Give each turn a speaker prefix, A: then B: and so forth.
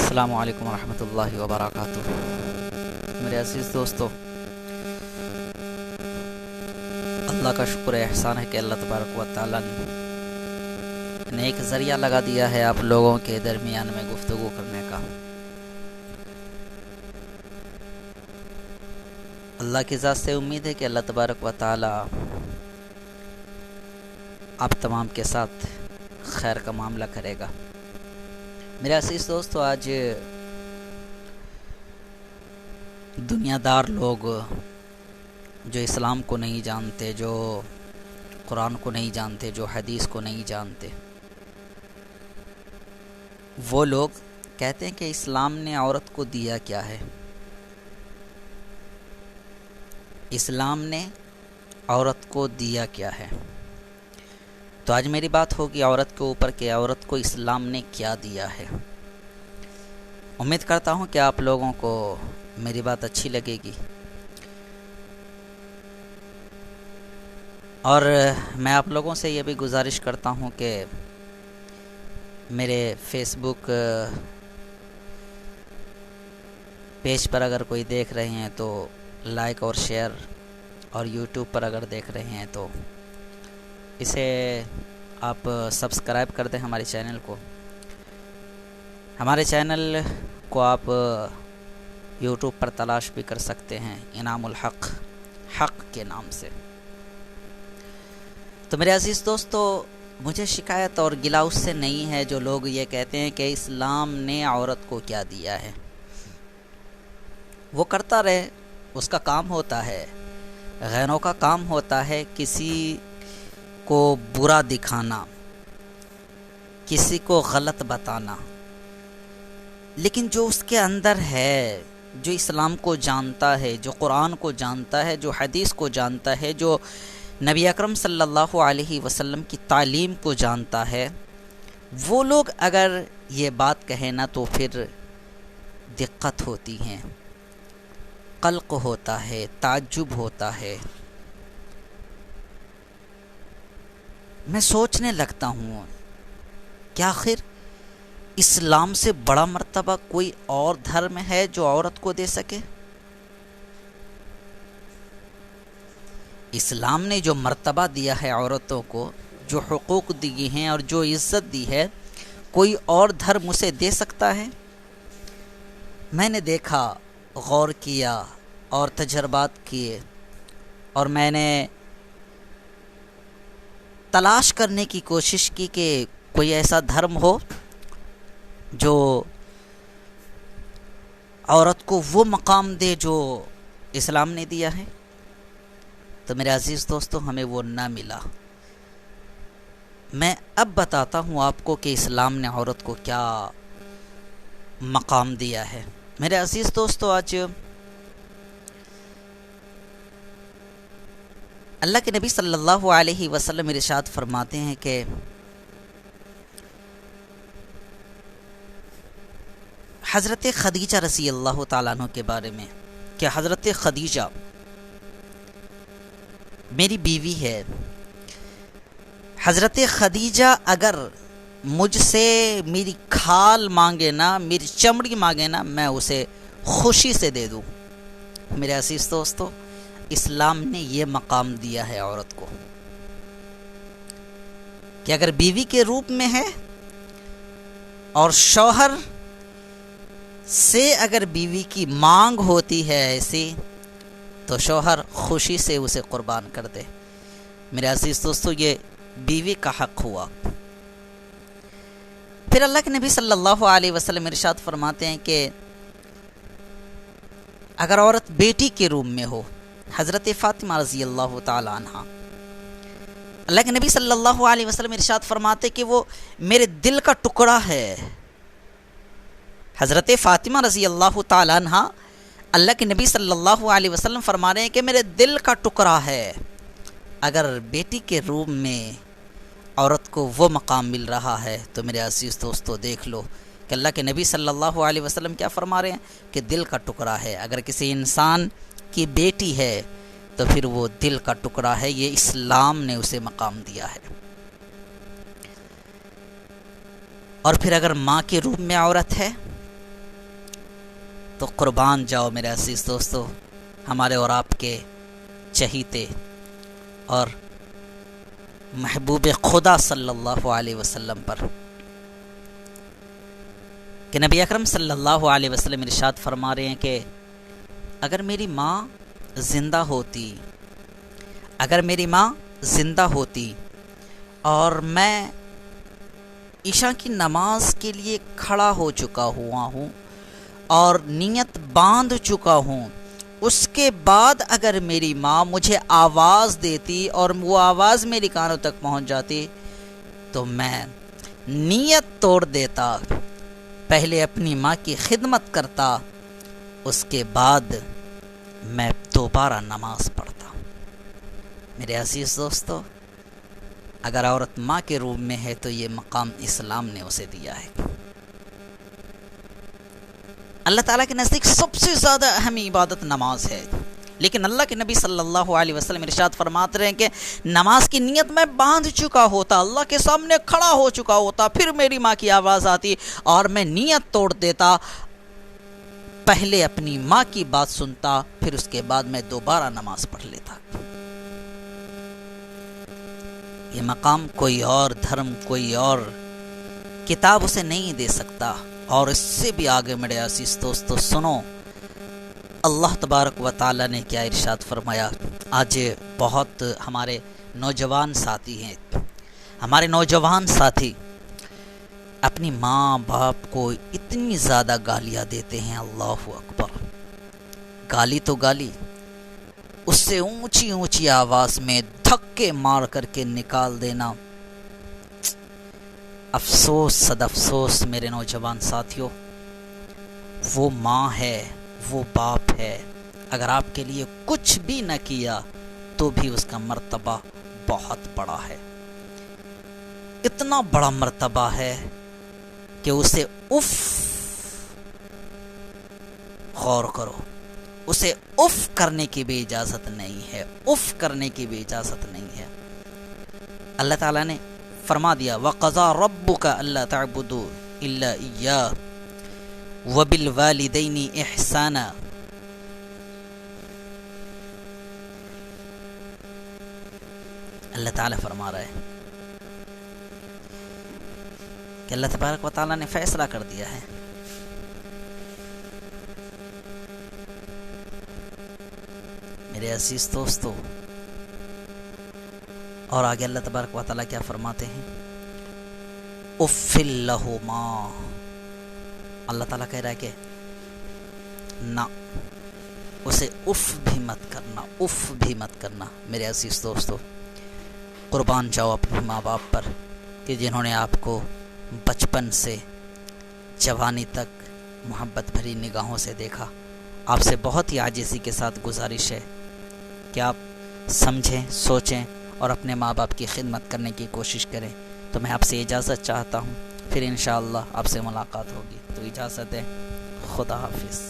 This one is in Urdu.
A: السلام علیکم ورحمۃ اللہ وبرکاتہ۔ میرے عزیز دوستو، اللہ کا شکر احسان ہے کہ اللہ تبارک و تعالیٰ نے ایک ذریعہ لگا دیا ہے آپ لوگوں کے درمیان میں گفتگو کرنے کا۔ اللہ کی ذات سے امید ہے کہ اللہ تبارک و تعالیٰ آپ تمام کے ساتھ خیر کا معاملہ کرے گا۔ میرے عزیز دوستو، آج دنیا دار لوگ جو اسلام کو نہیں جانتے، جو قرآن کو نہیں جانتے، جو حدیث کو نہیں جانتے، وہ لوگ کہتے ہیں کہ اسلام نے عورت کو دیا کیا ہے؟ اسلام نے عورت کو دیا کیا ہے؟ تو آج میری بات ہوگی عورت کے اوپر کہ عورت کو اسلام نے کیا دیا ہے۔ امید کرتا ہوں کہ آپ لوگوں کو میری بات اچھی لگے گی، اور میں آپ لوگوں سے یہ بھی گزارش کرتا ہوں کہ میرے فیس بک پیج پر اگر کوئی دیکھ رہے ہیں تو لائک اور شیئر، اور یوٹیوب پر اگر دیکھ رہے ہیں تو اسے آپ سبسکرائب کر دیں ہمارے چینل کو۔ ہمارے چینل کو آپ یوٹیوب پر تلاش بھی کر سکتے ہیں انعام الحق، حق کے نام سے۔ تو میرے عزیز دوستو، مجھے شکایت اور گلہ اس سے نہیں ہے جو لوگ یہ کہتے ہیں کہ اسلام نے عورت کو کیا دیا ہے۔ وہ کرتا رہے، اس کا کام ہوتا ہے، غیروں کا کام ہوتا ہے کسی کو برا دکھانا، کسی کو غلط بتانا، لیکن جو اس کے اندر ہے، جو اسلام کو جانتا ہے، جو قرآن کو جانتا ہے، جو حدیث کو جانتا ہے، جو نبی اکرم صلی اللہ علیہ وسلم کی تعلیم کو جانتا ہے، وہ لوگ اگر یہ بات کہیں نا تو پھر دقت ہوتی ہیں، قلق ہوتا ہے، تعجب ہوتا ہے۔ میں سوچنے لگتا ہوں کہ آخر اسلام سے بڑا مرتبہ کوئی اور دھرم ہے جو عورت کو دے سکے؟ اسلام نے جو مرتبہ دیا ہے عورتوں کو، جو حقوق دیے ہیں اور جو عزت دی ہے، کوئی اور دھرم اسے دے سکتا ہے؟ میں نے دیکھا، غور کیا اور تجربات کیے، اور میں نے تلاش کرنے کی کوشش کی کہ کوئی ایسا دھرم ہو جو عورت کو وہ مقام دے جو اسلام نے دیا ہے۔ تو میرے عزیز دوستو، ہمیں وہ نہ ملا۔ میں اب بتاتا ہوں آپ کو کہ اسلام نے عورت کو کیا مقام دیا ہے۔ میرے عزیز دوستو، آج اللہ کے نبی صلی اللہ علیہ وسلم ارشاد فرماتے ہیں کہ حضرت خدیجہ رضی اللہ تعالیٰ عنہ کے بارے میں کہ حضرت خدیجہ میری بیوی ہے، حضرت خدیجہ اگر مجھ سے میری کھال مانگے نا، میری چمڑی مانگے نا، میں اسے خوشی سے دے دوں۔ میرے عزیز دوستو، اسلام نے یہ مقام دیا ہے عورت کو کہ اگر بیوی کے روپ میں ہے اور شوہر سے اگر بیوی کی مانگ ہوتی ہے ایسی، تو شوہر خوشی سے اسے قربان کر دے۔ میرے عزیز دوستو، یہ بیوی کا حق ہوا۔ پھر اللہ کے نبی صلی اللہ علیہ وسلم ارشاد فرماتے ہیں کہ اگر عورت بیٹی کے روپ میں ہو، حضرت فاطمہ رضی اللہ تعالی عنہ، اللہ کے نبی صلی اللہ علیہ وسلم ارشاد فرماتے کہ وہ میرے دل کا ٹکڑا ہے۔ حضرت فاطمہ رضی اللہ تعالی عنہ، اللہ کے نبی صلی اللہ علیہ وسلم فرما رہے ہیں کہ میرے دل کا ٹکڑا ہے۔ اگر بیٹی کے روپ میں عورت کو وہ مقام مل رہا ہے تو میرے عزیز دوستو دیکھ لو کہ اللہ کے نبی صلی اللہ علیہ وسلم کیا فرما رہے ہیں کہ دل کا ٹکڑا ہے۔ اگر کسی انسان کی بیٹی ہے تو پھر وہ دل کا ٹکڑا ہے، یہ اسلام نے اسے مقام دیا ہے۔ اور پھر اگر ماں کے روپ میں عورت ہے تو قربان جاؤ میرے عزیز دوستو ہمارے اور آپ کے چہیتے اور محبوب خدا صلی اللہ علیہ وسلم پر کہ نبی اکرم صلی اللہ علیہ وسلم ارشاد فرما رہے ہیں کہ اگر میری ماں زندہ ہوتی اور میں عشاء کی نماز کے لیے کھڑا ہو چکا ہوا ہوں اور نیت باندھ چکا ہوں، اس کے بعد اگر میری ماں مجھے آواز دیتی اور وہ آواز میری کانوں تک پہنچ جاتی تو میں نیت توڑ دیتا، پہلے اپنی ماں کی خدمت کرتا، اس کے بعد میں دوبارہ نماز پڑھتا۔ میرے عزیز دوستو اگر عورت ماں کے روپ میں ہے تو یہ مقام اسلام نے اسے دیا ہے۔ اللہ تعالیٰ کے نزدیک سب سے زیادہ اہم عبادت نماز ہے، لیکن اللہ کے نبی صلی اللہ علیہ وسلم ارشاد فرماتے ہیں کہ نماز کی نیت میں باندھ چکا ہوتا، اللہ کے سامنے کھڑا ہو چکا ہوتا، پھر میری ماں کی آواز آتی اور میں نیت توڑ دیتا، پہلے اپنی ماں کی بات سنتا، پھر اس کے بعد میں دوبارہ نماز پڑھ لیتا۔ یہ مقام کوئی اور دھرم، کوئی اور کتاب اسے نہیں دے سکتا۔ اور اس سے بھی آگے میرے عزیز دوستو سنو اللہ تبارک و تعالی نے کیا ارشاد فرمایا۔ آج بہت ہمارے نوجوان ساتھی اپنی ماں باپ کو اتنی زیادہ گالیاں دیتے ہیں، اللہ اکبر، گالی تو گالی، اس سے اونچی اونچی آواز میں دھکے مار کر کے نکال دینا۔ افسوس صد افسوس میرے نوجوان ساتھیوں، وہ ماں ہے، وہ باپ ہے، اگر آپ کے لیے کچھ بھی نہ کیا تو بھی اس کا مرتبہ بہت بڑا ہے، اتنا بڑا مرتبہ ہے کہ اسے اف، غور کرو، اسے اف کرنے کی بھی اجازت نہیں ہے، اف کرنے کی بھی اجازت نہیں ہے۔ اللہ تعالیٰ نے فرما دیا وَقَضَى رَبُّكَ أَلَّا تَعْبُدُوا إِلَّا إِيَّاهُ وَبِالْوَالِدَيْنِ إِحْسَانًا۔ اللہ تعالیٰ فرما رہا ہے کہ اللہ تبارک و تعالیٰ نے فیصلہ کر دیا ہے میرے عزیز دوستو، اور آگے اللہ تبارک و تعالیٰ کیا فرماتے ہیں، اُفِّل لَهُمَا، اللہ تعالیٰ کہہ رہا ہے کہ نہ، اسے اف بھی مت کرنا، اف بھی مت کرنا۔ میرے عزیز دوستو قربان جاؤ اپنے ماں باپ پر کہ جنہوں نے آپ کو بچپن سے جوانی تک محبت بھری نگاہوں سے دیکھا۔ آپ سے بہت ہی عاجزی کے ساتھ گزارش ہے کہ آپ سمجھیں، سوچیں اور اپنے ماں باپ کی خدمت کرنے کی کوشش کریں۔ تو میں آپ سے اجازت چاہتا ہوں، پھر انشاءاللہ آپ سے ملاقات ہوگی، تو اجازت ہے، خدا حافظ۔